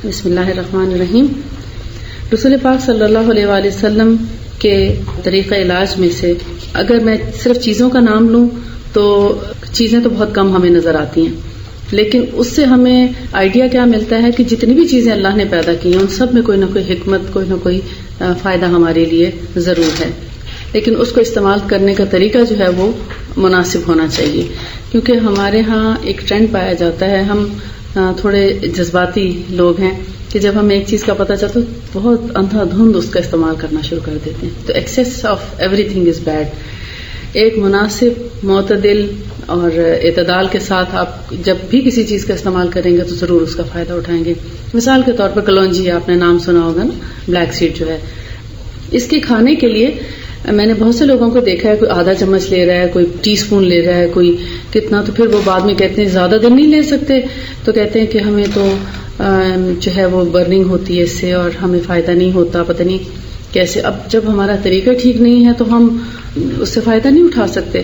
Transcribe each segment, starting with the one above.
بسم اللہ الرحمن الرحیم. رسول پاک صلی اللہ علیہ وآلہ وسلم کے طریقہ علاج میں سے اگر میں صرف چیزوں کا نام لوں تو چیزیں تو بہت کم ہمیں نظر آتی ہیں، لیکن اس سے ہمیں آئیڈیا کیا ملتا ہے کہ جتنی بھی چیزیں اللہ نے پیدا کی ہیں ان سب میں کوئی نہ کوئی حکمت، کوئی نہ کوئی فائدہ ہمارے لیے ضرور ہے، لیکن اس کو استعمال کرنے کا طریقہ جو ہے وہ مناسب ہونا چاہیے. کیونکہ ہمارے ہاں ایک ٹرینڈ پایا جاتا ہے، ہم تھوڑے جذباتی لوگ ہیں کہ جب ہمیں ایک چیز کا پتہ چلتا تو بہت اندھا دھند اس کا استعمال کرنا شروع کر دیتے ہیں. تو access of every thing is bad. ایک مناسب، معتدل اور اعتدال کے ساتھ آپ جب بھی کسی چیز کا استعمال کریں گے تو ضرور اس کا فائدہ اٹھائیں گے. مثال کے طور پر کلونجی، آپ نے نام سنا ہوگا نا، بلیک سیڈ جو ہے، اس کے کھانے کے لیے میں نے بہت سے لوگوں کو دیکھا ہے، کوئی آدھا چمچ لے رہا ہے، کوئی ٹی اسپون لے رہا ہے، کوئی کتنا، تو پھر وہ بعد میں کہتے ہیں زیادہ دن نہیں لے سکتے، تو کہتے ہیں کہ ہمیں تو جو ہے وہ برننگ ہوتی ہے اس سے اور ہمیں فائدہ نہیں ہوتا، پتہ نہیں کیسے. اب جب ہمارا طریقہ ٹھیک نہیں ہے تو ہم اس سے فائدہ نہیں اٹھا سکتے.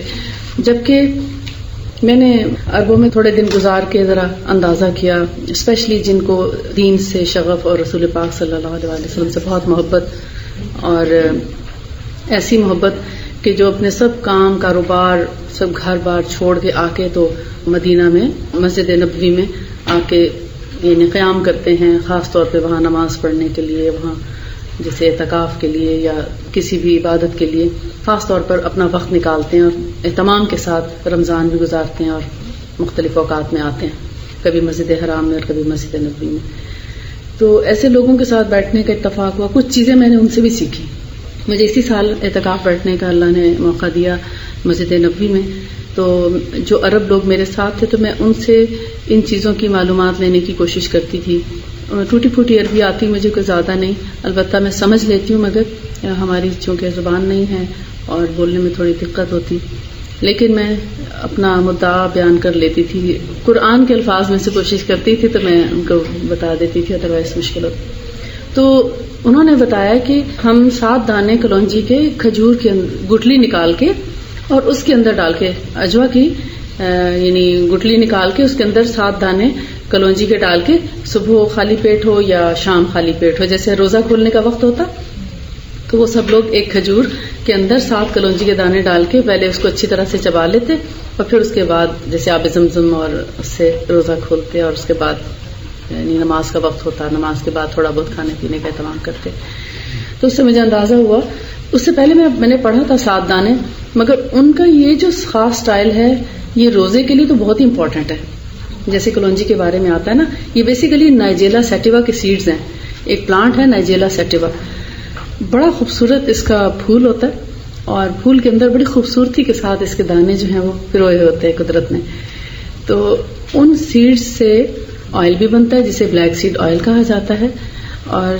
جبکہ میں نے عربوں میں تھوڑے دن گزار کے ذرا اندازہ کیا، اسپیشلی جن کو دین سے شغف اور رسول پاک صلی اللہ علیہ وسلم سے بہت محبت، اور ایسی محبت کہ جو اپنے سب کام، کاروبار، سب گھر بار چھوڑ کے آ کے تو مدینہ میں مسجد نبوی میں آ کے یعنی قیام کرتے ہیں، خاص طور پہ وہاں نماز پڑھنے کے لیے، وہاں جیسے اعتکاف کے لیے یا کسی بھی عبادت کے لیے خاص طور پر اپنا وقت نکالتے ہیں اور اہتمام کے ساتھ رمضان بھی گزارتے ہیں اور مختلف اوقات میں آتے ہیں، کبھی مسجد حرام میں اور کبھی مسجد نبوی میں. تو ایسے لوگوں کے ساتھ بیٹھنے کا اتفاق ہوا. کچھ چیزیں میں نے ان سے بھی سیکھی. مجھے اسی سال اعتکاف بیٹھنے کا اللہ نے موقع دیا مسجد نبوی میں، تو جو عرب لوگ میرے ساتھ تھے تو میں ان سے ان چیزوں کی معلومات لینے کی کوشش کرتی تھی. ٹوٹی پھوٹی عربی آتی مجھے کوئی زیادہ نہیں، البتہ میں سمجھ لیتی ہوں، مگر ہماری چونکہ زبان نہیں ہے اور بولنے میں تھوڑی دقت ہوتی، لیکن میں اپنا مدعا بیان کر لیتی تھی. قرآن کے الفاظ میں سے کوشش کرتی تھی تو میں ان کو بتا دیتی تھی، ادروائز مشکل ہوتی. تو انہوں نے بتایا کہ ہم 7 دانے کلونجی کے کھجور کے گٹلی نکال کے اور اس کے اندر ڈال کے اجوا کی یعنی گٹلی نکال کے اس کے اندر 7 دانے کلونجی کے ڈال کے صبح خالی پیٹ ہو یا شام خالی پیٹ ہو، جیسے روزہ کھولنے کا وقت ہوتا تو وہ سب لوگ ایک کھجور کے اندر 7 کلونجی کے دانے ڈال کے پہلے اس کو اچھی طرح سے چبا لیتے اور پھر اس کے بعد جیسے آب زمزم اور اس سے روزہ کھولتے اور اس کے بعد یعنی نماز کا وقت ہوتا، نماز کے بعد تھوڑا بہت کھانے پینے کا اہتمام کرتے. تو اس سے مجھے اندازہ ہوا. اس سے پہلے میں نے پڑھا تھا 7 دانے، مگر ان کا یہ جو خاص سٹائل ہے یہ روزے کے لیے تو بہت ہی امپورٹنٹ ہے. جیسے کلونجی کے بارے میں آتا ہے نا، یہ بیسیکلی نائجیلا سیٹیوا کے سیڈز ہیں. ایک پلانٹ ہے نائجیلا سیٹیوا، بڑا خوبصورت اس کا پھول ہوتا ہے اور پھول کے اندر بڑی خوبصورتی کے ساتھ اس کے دانے جو ہیں وہ پروئے ہوتے ہیں قدرت نے. تو ان سیڈز سے آئل بھی بنتا ہے جسے بلیک سیڈ آئل کہا جاتا ہے، اور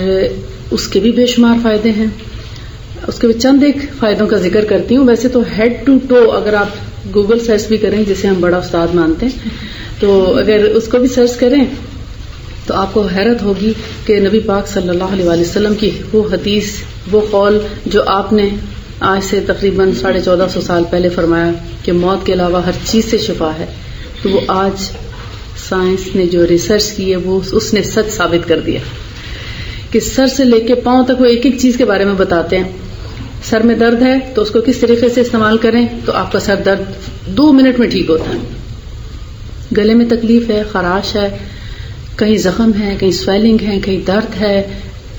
اس کے بھی بے شمار فائدے ہیں. اس کے چند ایک فائدوں کا ذکر کرتی ہوں. ویسے تو ہیڈ ٹو ٹو اگر آپ گوگل سرچ بھی کریں، جسے ہم بڑا استاد مانتے ہیں، تو اگر اس کو بھی سرچ کریں تو آپ کو حیرت ہوگی کہ نبی پاک صلی اللہ علیہ وسلم کی وہ حدیث، وہ قول جو آپ نے آج سے تقریباً 1450 سال پہلے فرمایا کہ موت کے علاوہ ہر چیز سے شفا ہے، تو وہ آج سائنس نے جو ریسرچ کی ہے وہ اس نے سچ ثابت کر دیا کہ سر سے لے کے پاؤں تک وہ ایک ایک چیز کے بارے میں بتاتے ہیں. سر میں درد ہے تو اس کو کس طریقے سے استعمال کریں تو آپ کا سر درد 2 منٹ میں ٹھیک ہوتا ہے. گلے میں تکلیف ہے، خراش ہے، کہیں زخم ہے، کہیں سویلنگ ہے، کہیں درد ہے،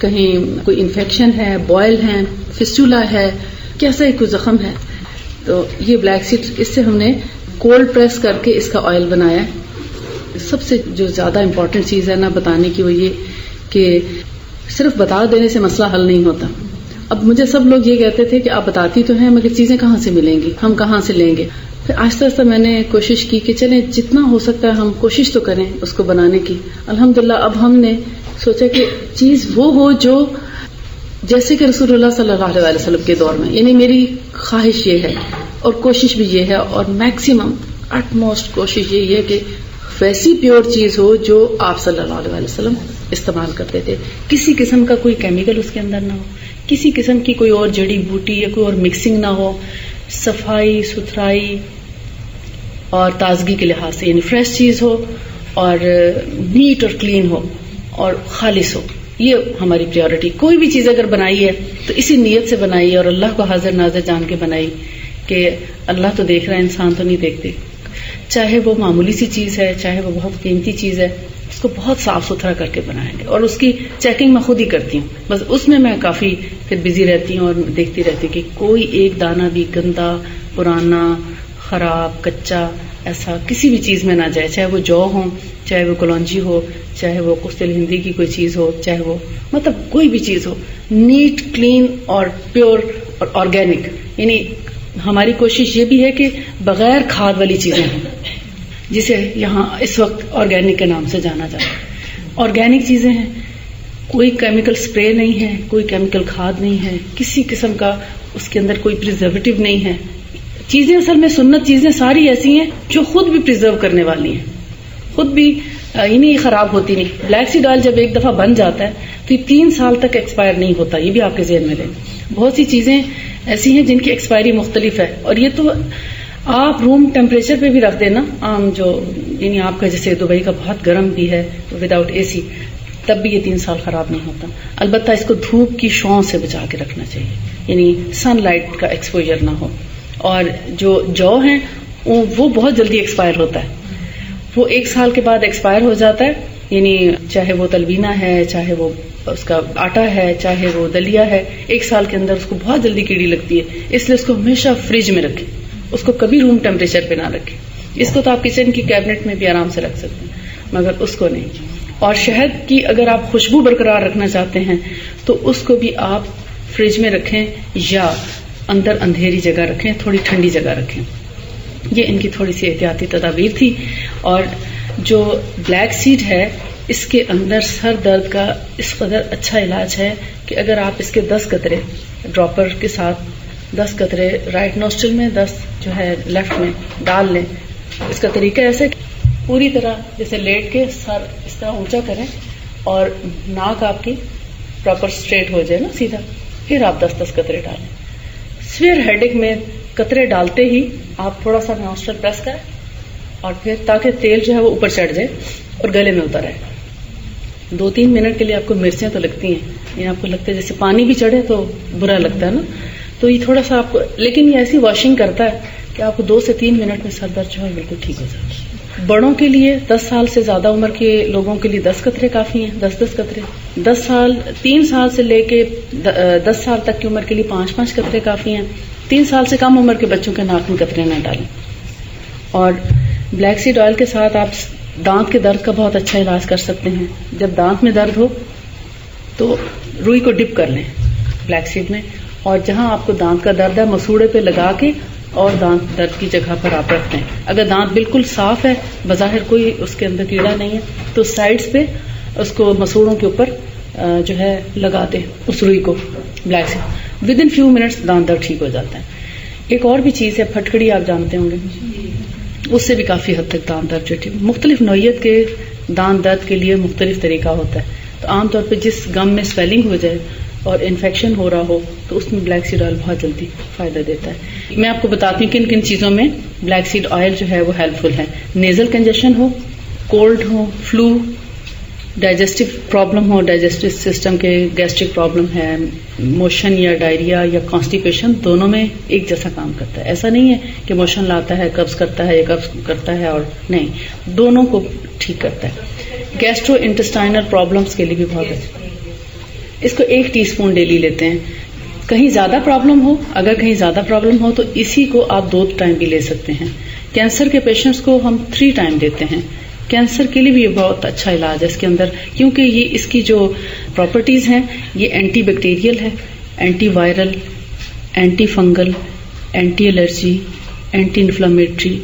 کہیں کوئی انفیکشن ہے، بوائل ہے، فسٹولا ہے، کیسا ہی کوئی زخم ہے، تو یہ بلیک سیڈ، اس سے ہم نے کولڈ پریس کر کے اس کا آئل بنایا ہے. سب سے جو زیادہ امپورٹنٹ چیز ہے نا بتانے کی وہ یہ کہ صرف بتا دینے سے مسئلہ حل نہیں ہوتا. اب مجھے سب لوگ یہ کہتے تھے کہ آپ بتاتی تو ہیں مگر چیزیں کہاں سے ملیں گی، ہم کہاں سے لیں گے. پھر آہستہ آہستہ میں نے کوشش کی کہ چلیں جتنا ہو سکتا ہے ہم کوشش تو کریں اس کو بنانے کی. الحمدللہ اب ہم نے سوچا کہ چیز وہ ہو جو جیسے کہ رسول اللہ صلی اللہ علیہ وسلم کے دور میں، یعنی میری خواہش یہ ہے اور کوشش بھی یہ ہے اور میکسیمم اٹ موسٹ کوشش یہی ہے کہ ویسی پیور چیز ہو جو آپ صلی اللہ علیہ وسلم استعمال کرتے تھے. کسی قسم کا کوئی کیمیکل اس کے اندر نہ ہو، کسی قسم کی کوئی اور جڑی بوٹی یا کوئی اور مکسنگ نہ ہو، صفائی ستھرائی اور تازگی کے لحاظ سے یعنی فریش چیز ہو اور نیٹ اور کلین ہو اور خالص ہو. یہ ہماری پریورٹی. کوئی بھی چیز اگر بنائی ہے تو اسی نیت سے بنائی اور اللہ کو حاضر ناظر جان کے بنائی کہ اللہ تو دیکھ رہا ہے، انسان تو نہیں دیکھتے. چاہے وہ معمولی سی چیز ہے، چاہے وہ بہت قیمتی چیز ہے، اس کو بہت صاف ستھرا کر کے بنائیں گے. اور اس کی چیکنگ میں خود ہی کرتی ہوں. بس اس میں کافی پھر بزی رہتی ہوں اور دیکھتی رہتی ہوں کہ کوئی ایک دانہ بھی گندا، پرانا، خراب، کچا ایسا کسی بھی چیز میں نہ جائے. چاہے وہ جو ہو، چاہے وہ کلونجی ہو، چاہے وہ قسطل ہندی کی کوئی چیز ہو، چاہے وہ مطلب کوئی بھی چیز ہو، نیٹ، کلین اور پیور اور آرگینک. یعنی ہماری کوشش یہ بھی ہے کہ بغیر کھاد والی چیزیں ہیں، جسے یہاں اس وقت آرگینک کے نام سے جانا جاتا ہے. آرگینک چیزیں ہیں، کوئی کیمیکل سپرے نہیں ہے، کوئی کیمیکل کھاد نہیں ہے، کسی قسم کا اس کے اندر کوئی پریزرویٹو نہیں ہے. چیزیں اصل میں سنت چیزیں ساری ایسی ہیں جو خود بھی پریزرو کرنے والی ہیں، خود بھی انہیں خراب ہوتی نہیں. بلیک سیڈ آئل جب ایک دفعہ بن جاتا ہے تو یہ 3 سال تک ایکسپائر نہیں ہوتا. یہ بھی آپ کے ذہن میں لیں. بہت سی چیزیں ایسی ہیں جن کی ایکسپائری مختلف ہے، اور یہ تو آپ روم ٹیمپریچر پہ بھی رکھ دینا، عام جو یعنی آپ کا جیسے دبئی کا بہت گرم بھی ہے وداؤٹ اے سی، تب بھی یہ 3 سال خراب نہیں ہوتا. البتہ اس کو دھوپ کی شعاع سے بچا کے رکھنا چاہیے، یعنی سن لائٹ کا ایکسپوجر نہ ہو. اور جو ہیں وہ بہت جلدی ایکسپائر ہوتا ہے، وہ 1 سال کے بعد ایکسپائر ہو جاتا ہے. یعنی چاہے وہ تلبینہ ہے، چاہے وہ اس کا آٹا ہے، چاہے وہ دلیا ہے، 1 سال کے اندر اس کو بہت جلدی کیڑی لگتی ہے. اس لیے اس کو ہمیشہ فریج میں رکھیں، اس کو کبھی روم ٹیمپریچر پہ نہ رکھیں. اس کو تو آپ کچن کی کیبنٹ میں بھی آرام سے رکھ سکتے ہیں، مگر اس کو نہیں. اور شہد کی اگر آپ خوشبو برقرار رکھنا چاہتے ہیں تو اس کو بھی آپ فریج میں رکھیں یا اندر اندھیری جگہ رکھیں، تھوڑی ٹھنڈی جگہ رکھیں. یہ ان کی تھوڑی سی احتیاطی تدابیر تھی. اور جو بلیک سیڈ ہے اس کے اندر سر درد کا اس قدر اچھا علاج ہے کہ اگر آپ اس کے 10 قطرے ڈراپر کے ساتھ 10 قطرے رائٹ نوسٹرل میں، 10 جو ہے لیفٹ میں ڈال لیں. اس کا طریقہ ایسے پوری طرح جیسے لیٹ کے سر اس طرح اونچا کریں اور ناک آپ کی پراپر اسٹریٹ ہو جائے نا سیدھا، پھر آپ 10 قطرے ڈالیں. سویئر ہیڈک میں قطرے ڈالتے ہی آپ تھوڑا سا نوسٹرل پریس کریں اور پھر تاکہ تیل جو ہے وہ اوپر چڑھ جائے اور گلے میں اتر آئے. 2-3 منٹ کے لیے آپ کو مرچیں تو لگتی ہیں، یعنی آپ کو لگتا ہے جیسے پانی بھی چڑھے تو برا لگتا ہے نا، تو یہ تھوڑا سا آپ کو، لیکن یہ ایسی واشنگ کرتا ہے کہ آپ کو 2 سے 3 منٹ میں سر درد جو ہے بالکل ٹھیک ہو جاتا ہے. بڑوں کے لیے 10 سال سے زیادہ عمر کے لوگوں کے لیے 10 قطرے کافی ہیں، 10 قطرے. 3 سال سے لے کے 10 سال تک کی عمر کے لیے 5 قطرے کافی ہیں. 3 سال سے کم عمر کے بچوں کے ناک میں قطرے نہ ڈالیں. اور بلیک سیڈ آئل کے ساتھ آپ دانت کے درد کا بہت اچھا علاج کر سکتے ہیں. جب دانت میں درد ہو تو روئی کو ڈپ کر لیں بلیک سیڈ میں، اور جہاں آپ کو دانت کا درد ہے مسوڑے پہ لگا کے اور دانت درد کی جگہ پر آپ رکھتے ہیں. اگر دانت بالکل صاف ہے، بظاہر کوئی اس کے اندر کیڑا نہیں ہے، تو سائڈز پہ اس کو مسوڑوں کے اوپر جو ہے لگا دیں اس روئی کو black seed. Within few minutes دانت درد ٹھیک ہو جاتا ہے. ایک اور بھی چیز ہے پھٹکڑی، آپ جانتے ہوں گے، اس سے بھی کافی حد تک دانت درد جو ٹھیک. مختلف نوعیت کے دانت درد کے لیے مختلف طریقہ ہوتا ہے. تو عام طور پہ جس گم میں سویلنگ ہو جائے اور انفیکشن ہو رہا ہو تو اس میں بلیک سیڈ آئل بہت جلدی فائدہ دیتا ہے. میں آپ کو بتاتی ہوں کن کن چیزوں میں بلیک سیڈ آئل جو ہے وہ ہیلپ فل ہے. نیزل کنجیشن ہو، کولڈ ہو، فلو، ڈائجسٹو پرابلم ہو، ڈائجسٹو سسٹم کے گیسٹرک پرابلم ہے، موشن یا ڈائریا یا کانسٹیپیشن، دونوں میں ایک جیسا کام کرتا ہے. ایسا نہیں ہے کہ موشن لاتا ہے قبض کرتا ہے یا قبض کرتا ہے، اور نہیں، دونوں کو ٹھیک کرتا ہے. گیسٹرو انٹسٹائنل پرابلمس کے لیے بھی بہت اچھا. اس کو 1 ٹی اسپون ڈیلی لیتے ہیں. کہیں زیادہ پرابلم ہو، اگر کہیں زیادہ پرابلم ہو تو اسی کو آپ 2 ٹائم بھی لے سکتے ہیں. کینسر کے پیشنٹس کو ہم 3 ٹائم دیتے ہیں. کینسر کے لیے بھی یہ بہت اچھا علاج ہے اس کے اندر، کیونکہ یہ اس کی جو پراپرٹیز ہیں یہ اینٹی بیکٹیریل ہے، anti viral, anti fungal, anti allergy, anti inflammatory,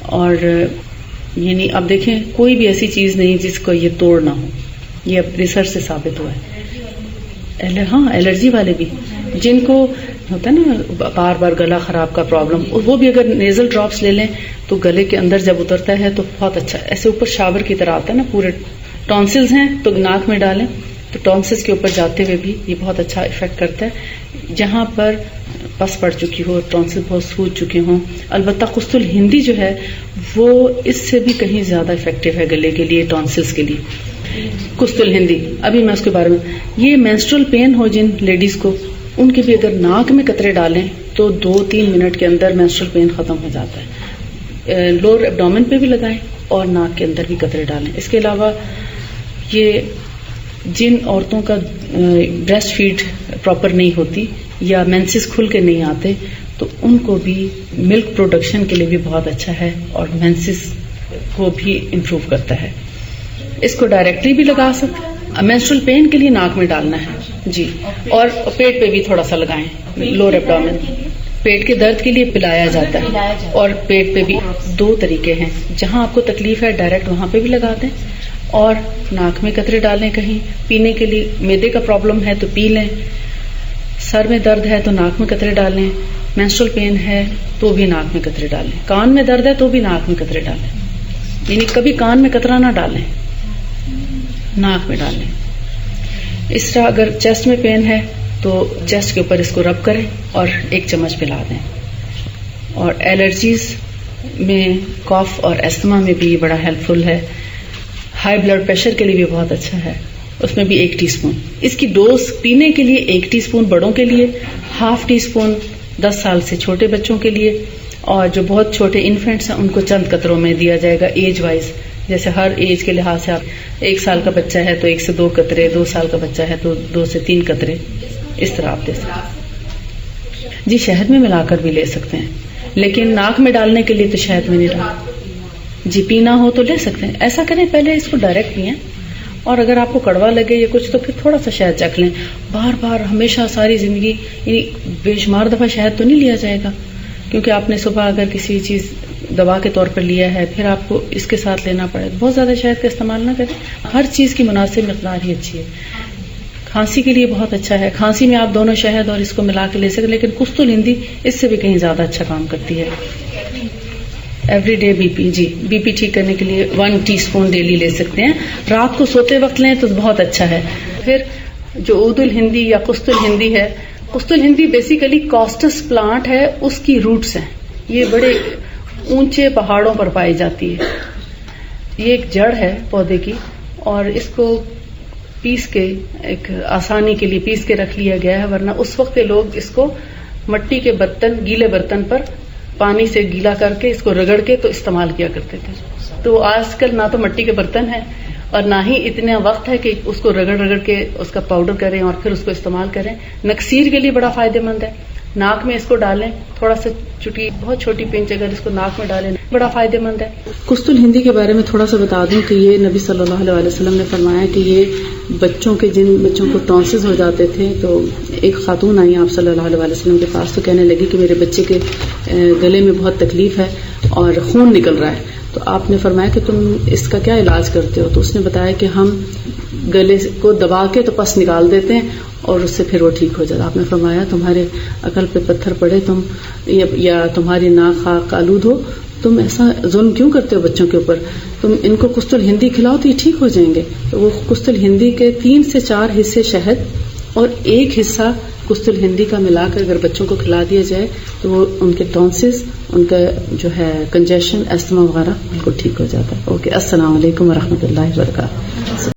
اور یعنی اب دیکھیں کوئی بھی ایسی چیز نہیں جس کو یہ توڑ نہ ہو. یہ اب ریسرچ سے ثابت ہوا ہے. ہاں، الرجی والے بھی جن کو ہوتا ہے نا بار بار گلا خراب کا پرابلم، وہ بھی اگر نیزل ڈراپس لے لیں تو گلے کے اندر جب اترتا ہے تو بہت اچھا، ایسے اوپر شاور کی طرح آتا ہے نا پورے. ٹونسلز ہیں تو ناک میں ڈالیں تو ٹونسلز کے اوپر جاتے ہوئے بھی یہ بہت اچھا افیکٹ کرتا ہے. جہاں پر پس پڑ چکی ہو، ٹونسل بہت سوج چکے ہوں. البتہ قسطل ہندی جو ہے وہ اس سے بھی کہیں زیادہ افیکٹو ہے گلے کے لیے، ٹونسلز کے لیے. قسط الہندی، ابھی میں اس کے بارے میں، یہ مینسٹرل پین ہو جن لیڈیز کو، ان کے بھی اگر ناک میں قطرے ڈالیں تو 2-3 منٹ کے اندر مینسٹرل پین ختم ہو جاتا ہے. لوور ایبڈومن پہ بھی لگائیں اور ناک کے اندر بھی قطرے ڈالیں. اس کے علاوہ یہ جن عورتوں کا بریسٹ فیڈ پراپر نہیں ہوتی یا مینسز کھل کے نہیں آتے تو ان کو بھی ملک پروڈکشن کے لیے بھی بہت اچھا ہے اور مینسز کو بھی امپروو کرتا ہے. اس کو ڈائریکٹلی بھی لگا سکتے. مینسٹرل پین کے لیے ناک میں ڈالنا ہے جی، اور پیٹ پہ بھی تھوڑا سا لگائیں. لوور ایبڈومن پیٹ کے درد کے لیے پلایا جاتا ہے، اور پیٹ پہ بھی 2 طریقے ہیں. جہاں آپ کو تکلیف ہے ڈائریکٹ وہاں پہ بھی لگا دیں، اور ناک میں قطرے ڈالیں. کہیں پینے کے لیے معدے کا پرابلم ہے تو پی لیں، سر میں درد ہے تو ناک میں قطرے ڈالیں، مینسٹرل پین ہے تو بھی ناک میں قطرے ڈالیں، کان میں درد ہے تو بھی ناک میں قطرے ڈالیں. یعنی کبھی کان میں قطرہ نہ ڈالیں، ناک میں ڈالیں. اس طرح اگر چیسٹ میں پین ہے تو چیسٹ کے اوپر اس کو رب کریں اور 1 چمچ پلا دیں. اور الرجیز میں کاف اور استما میں بھی بڑا ہیلپ فل ہے. ہائی بلڈ پریشر کے لیے بھی بہت اچھا ہے، اس میں بھی 1 ٹی اسپون. اس کی ڈوز پینے کے لیے 1 ٹی اسپون بڑوں کے لیے، ½ ٹی اسپون 10 سال سے چھوٹے بچوں کے لیے، اور جو بہت چھوٹے انفینٹس ہیں ان کو چند قطروں میں دیا جائے گا ایج وائز. جیسے ہر ایج کے لحاظ سے آپ 1 سال کا بچہ ہے تو 1 سے 2 قطرے، 2 سال کا بچہ ہے تو 2 سے 3 قطرے، اس طرح آپ دے سکتے ہیں. جی شہد میں ملا کر بھی لے سکتے ہیں، لیکن ناک میں ڈالنے کے لیے تو شہد میں نہیں ڈال. جی پینا ہو تو لے سکتے ہیں. ایسا کریں پہلے اس کو ڈائریکٹ پئیں، اور اگر آپ کو کڑوا لگے یا کچھ تو پھر تھوڑا سا شہد چکھ لیں. بار بار ہمیشہ ساری زندگی یعنی بے شمار دفعہ شہد تو نہیں لیا جائے گا، کیونکہ آپ نے صبح اگر کسی چیز دوا کے طور پر لیا ہے پھر آپ کو اس کے ساتھ لینا پڑے. بہت زیادہ شہد کا استعمال نہ کریں، ہر چیز کی مناسب مقدار ہی اچھی ہے. کھانسی کے لیے بہت اچھا ہے، کھانسی میں آپ دونوں شہد اور اس کو ملا کے لے سکتے، لیکن قسط الہندی اس سے بھی کہیں زیادہ اچھا کام کرتی ہے. Every day B P, G B P ٹھیک کرنے کے لیے 1 ٹی اسپون ڈیلی لے سکتے ہیں. رات کو سوتے وقت لیں تو بہت اچھا ہے. پھر جو عود الہندی یا قسط الہندی ہے، قسط الہندی بیسیکلی کاسٹس پلانٹ ہے، اس کی روٹس ہیں. یہ بڑے اونچے پہاڑوں پر پائی جاتی ہے. یہ ایک جڑ ہے پودے کی، اور اس کو پیس کے ایک آسانی کے لیے پیس کے رکھ لیا گیا ہے، ورنہ اس وقت کے لوگ اس کو مٹی کے برتن، گیلے برتن پر پانی سے گیلا کر کے اس کو رگڑ کے تو استعمال کیا کرتے تھے. تو آج کل نہ تو مٹی کے برتن ہیں اور نہ ہی اتنا وقت ہے کہ اس کو رگڑ کے اس کا پاؤڈر کریں اور پھر اس کو استعمال کریں. نکسیر کے لیے بڑا فائدہ مند ہے. ناک میں اس کو ڈالیں، تھوڑا سا چٹکی، بہت چھوٹی پنچ اگر اس کو ناک میں ڈالیں بڑا فائدہ مند ہے. قسط الہندی کے بارے میں تھوڑا سا بتا دوں کہ یہ نبی صلی اللہ علیہ وسلم نے فرمایا کہ یہ بچوں کے، جن بچوں کو ٹونسز ہو جاتے تھے، تو ایک خاتون آئی آپ صلی اللہ علیہ وسلم کے پاس تو کہنے لگی کہ میرے بچے کے گلے میں بہت تکلیف ہے اور خون نکل رہا ہے. تو آپ نے فرمایا کہ تم اس کا کیا علاج کرتے ہو؟ تو اس نے بتایا کہ ہم گلے کو دبا کے تو پس نکال دیتے ہیں اور اس سے پھر وہ ٹھیک ہو جاتا. آپ نے فرمایا تمہارے عقل پہ پتھر پڑے تم یا تمہاری ناک خاک آلود ہو، تم ایسا ظلم کیوں کرتے ہو بچوں کے اوپر؟ تم ان کو قسط الہندی کھلاؤ تو یہ ٹھیک ہو جائیں گے. تو وہ قسط الہندی کے 3 سے 4 حصے شہد اور 1 حصہ قسط الہندی کا ملا کر اگر بچوں کو کھلا دیا جائے تو وہ ان کے ٹونسز، ان کا جو ہے کنجیشن، استما وغیرہ بالکل ٹھیک ہو جاتا ہے. اوکے، السلام علیکم ورحمۃ اللہ وبرکاتہ.